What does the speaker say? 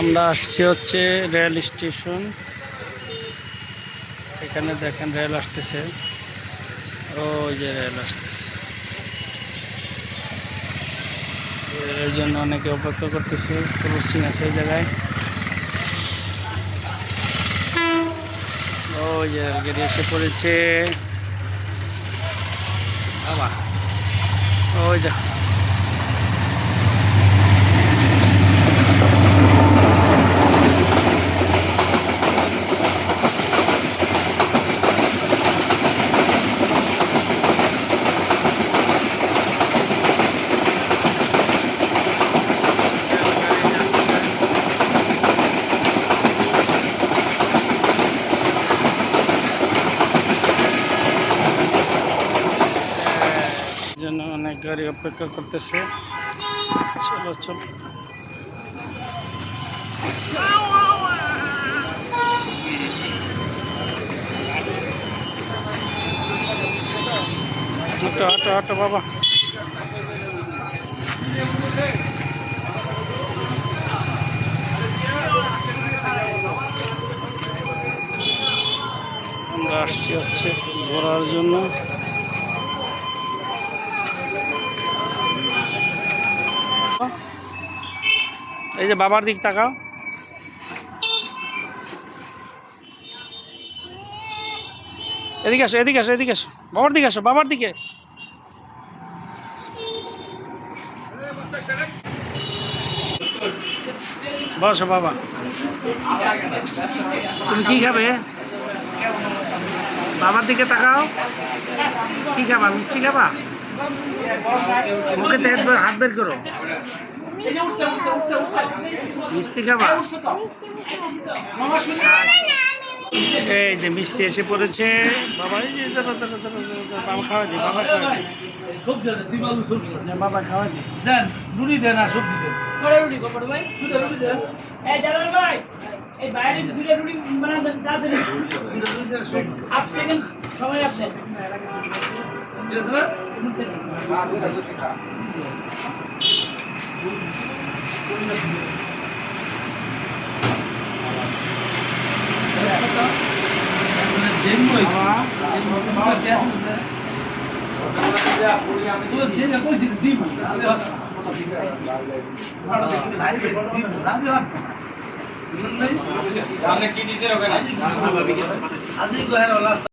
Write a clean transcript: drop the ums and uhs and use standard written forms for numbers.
আমরা আসছি হচ্ছে রেল স্টেশন। এখানে দেখেন রেল আসতেছে, ওই যে রেল আসতেছে। এর জন্য অনেকে অপেক্ষা করতেছে, ক্রসিং আছে এই জায়গায়। ওই যে রেলগাড়ি এসে পড়েছে বাবা, ওই দেখো। জন্য অনেক গাড়ি অপেক্ষা করতেছে। চলো চলো, হাঁটো হাঁটো হাঁটো বাবা। আমরা আসছি হচ্ছে ঘোরার জন্য। এই যে বাবার দিক তাকাও, এদিকে আসো এদিকে আসো এদিকে আসো, বাবার দিকে আসো, বাবার দিকে। বসো বাবা। তুমি কি খাবে? বাবার দিকে তাকাও। কি খাবা? মিষ্টি খাবা? মুখে হাত বের করো। মিষ্টি খাবা? এই যে মিষ্টি এসে পড়েছে বাবা। এই যে বাবা খাওয়া দিই, বাবা খাওয়া দিই, বাবা খাওয়া দিই। দেন রুটি দেন আর সবজি দেন। করে রুটি গোপাল ভাই, দুটো রুটি দেন। এই জালাল ভাই, এই বাইরে দুটো রুটি বানা দেন, তাড়াতাড়ি। আপ সেকেন্ড সময় আছে। কি দিছে ওখানে?